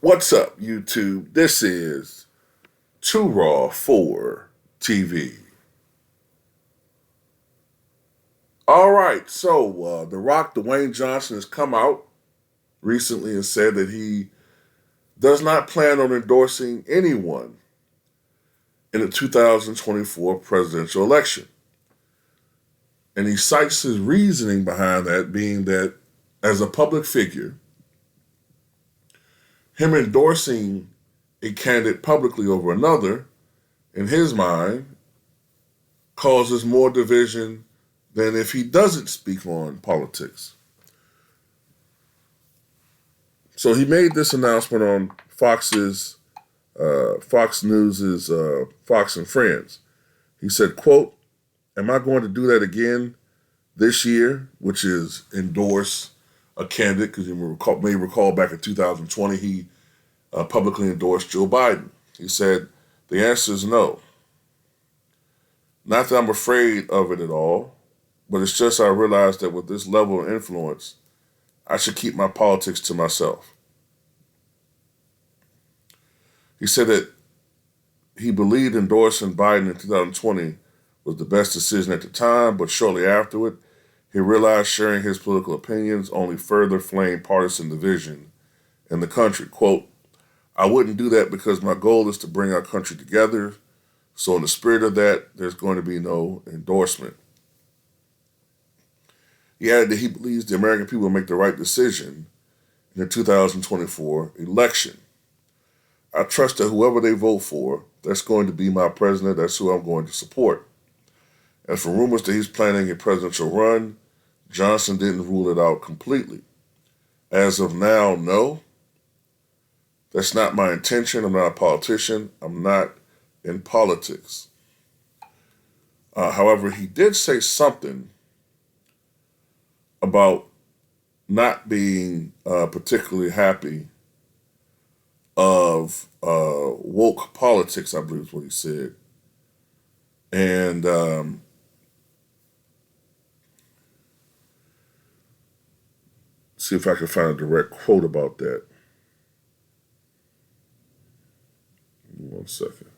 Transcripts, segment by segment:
What's up, YouTube? This is Too Raw for TV. All right, so The Rock, Dwayne Johnson, has come out recently and said that he does not plan on endorsing anyone in the 2024 presidential election. And he cites his reasoning behind that being that as a public figure, him endorsing a candidate publicly over another, in his mind, causes more division than if he doesn't speak on politics. So he made this announcement on Fox News's Fox and Friends. He said, quote, "Am I going to do that again this year?" Which is endorse a candidate, because you may recall back in 2020, he publicly endorsed Joe Biden. He said, "The answer is no. Not that I'm afraid of it at all, but it's just I realized that with this level of influence, I should keep my politics to myself." He said that he believed endorsing Biden in 2020 was the best decision at the time, but shortly afterward, he realized sharing his political opinions only further flamed partisan division in the country. Quote, "I wouldn't do that because my goal is to bring our country together. So in the spirit of that, there's going to be no endorsement." He added that he believes the American people will make the right decision in the 2024 election. "I trust that whoever they vote for, that's going to be my president. That's who I'm going to support." As for rumors that he's planning a presidential run, Johnson didn't rule it out completely. "As of now, no. That's not my intention. I'm not a politician. I'm not in politics." However, he did say something about not being particularly happy of woke politics, I believe is what he said. And see if I can find a direct quote about that. 1 second.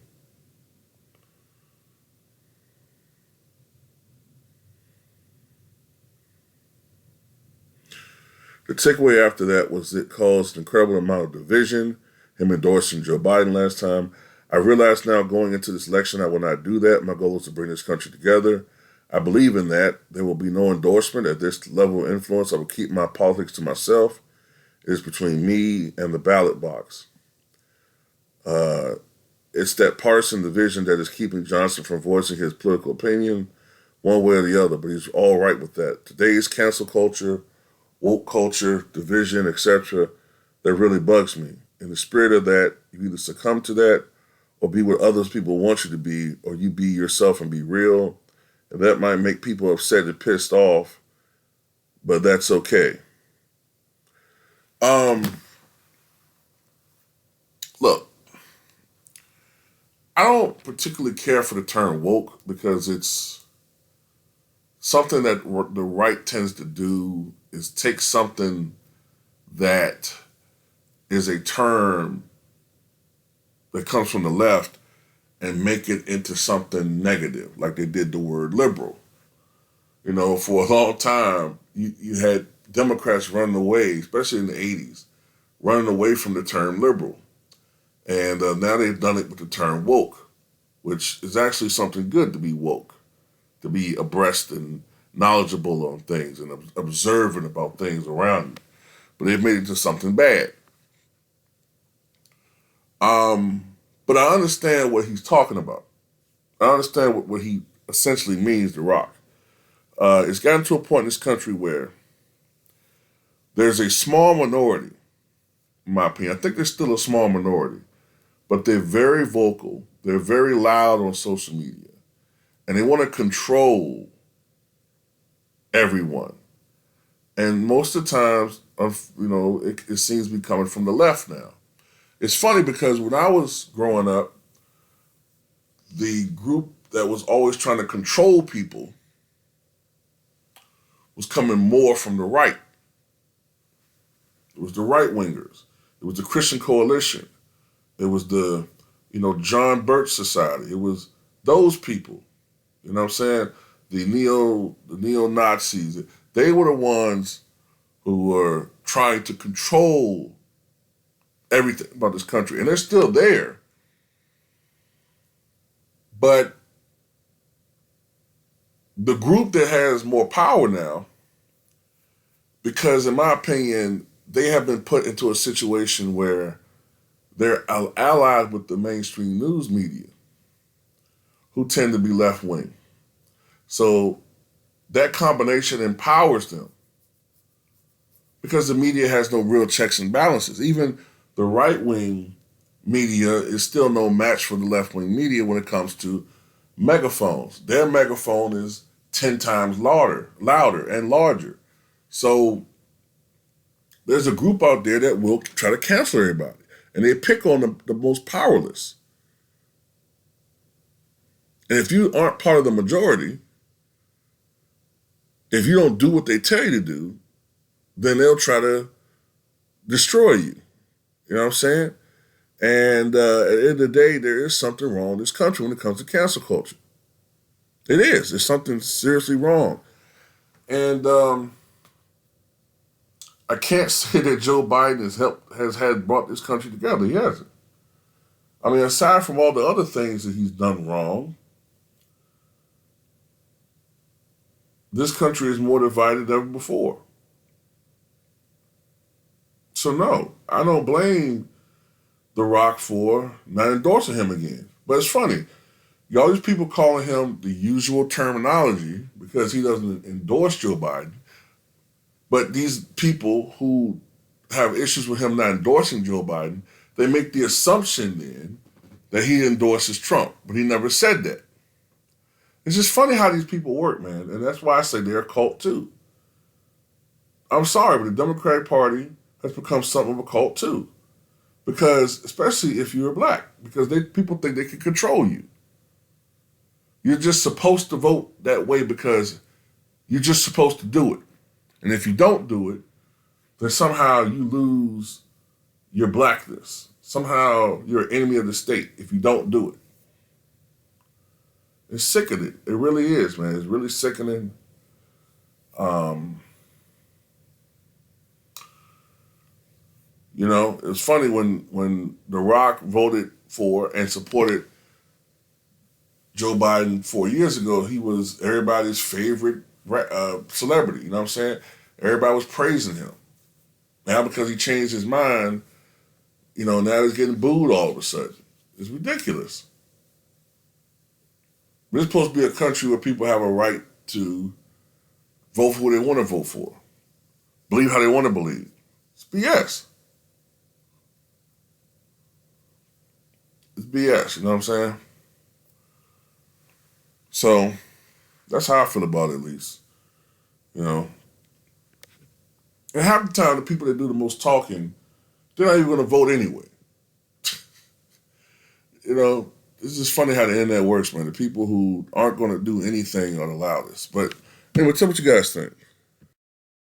The takeaway after that was it caused an incredible amount of division, him endorsing Joe Biden last time. "I realize now going into this election, I will not do that. My goal is to bring this country together. I believe in that. There will be no endorsement at this level of influence. I will keep my politics to myself. It is between me and the ballot box." It's that partisan division that is keeping Johnson from voicing his political opinion one way or the other, but he's all right with that. Today's cancel culture, woke culture, division, etc., that really bugs me. In the spirit of that, you either succumb to that or be what others people want you to be, or you be yourself and be real. And that might make people upset and pissed off, but that's okay. Look, I don't particularly care for the term woke because it's something that the right tends to do is take something that is a term that comes from the left and make it into something negative, like they did the word liberal. You know, for a long time, you had Democrats running away, especially in the 80s, running away from the term liberal. And now they've done it with the term woke, which is actually something good to be woke, to be abreast and knowledgeable on things and observant about things around you. But they've made it into something bad. But I understand what he's talking about. I understand what he essentially means, The Rock. It's gotten to a point in this country where there's a small minority, in my opinion. I think there's still a small minority, but they're very vocal. They're very loud on social media, and they want to control everyone. And most of the times, it seems to be coming from the left now. It's funny because when I was growing up, the group that was always trying to control people was coming more from the right. It was the right wingers. It was the Christian Coalition. It was the, John Birch Society. It was those people. You know what I'm saying? The neo Nazis. They were the ones who were trying to control everything about this country, and they're still there. But the group that has more power now, because in my opinion, they have been put into a situation where they're allied with the mainstream news media, who tend to be left wing. So that combination empowers them because the media has no real checks and balances. Even the right wing media is still no match for the left wing media when it comes to megaphones. Their megaphone is 10 times louder and larger. So there's a group out there that will try to cancel everybody. And they pick on the most powerless. And if you aren't part of the majority, if you don't do what they tell you to do, then they'll try to destroy you. You know what I'm saying? And at the end of the day, there is something wrong in this country when it comes to cancel culture. It is. There's something seriously wrong. And I can't say that Joe Biden has brought this country together. He hasn't. I mean, aside from all the other things that he's done wrong, this country is more divided than ever before. So no, I don't blame The Rock for not endorsing him again. But it's funny. All these people calling him the usual terminology because he doesn't endorse Joe Biden. But these people who have issues with him not endorsing Joe Biden, they make the assumption then that he endorses Trump. But he never said that. It's just funny how these people work, man. And that's why I say they're a cult too. I'm sorry, but the Democratic Party has become something of a cult too. Because, especially if you're black, because people think they can control you. You're just supposed to vote that way because you're just supposed to do it. And if you don't do it, then somehow you lose your blackness. Somehow you're an enemy of the state if you don't do it. It's sickening. It really is, man. It's really sickening. It's funny when The Rock voted for and supported Joe Biden 4 years ago, he was everybody's favorite celebrity. You know what I'm saying? Everybody was praising him. Now because he changed his mind, now he's getting booed all of a sudden. It's ridiculous. We're supposed to be a country where people have a right to vote for who they want to vote for. Believe how they want to believe. It's BS. It's BS, you know what I'm saying? So that's how I feel about it, at least. And half the time, the people that do the most talking, they're not even going to vote anyway. It's just funny how the internet works, man. The people who aren't going to do anything are the loudest. But anyway, tell me what you guys think.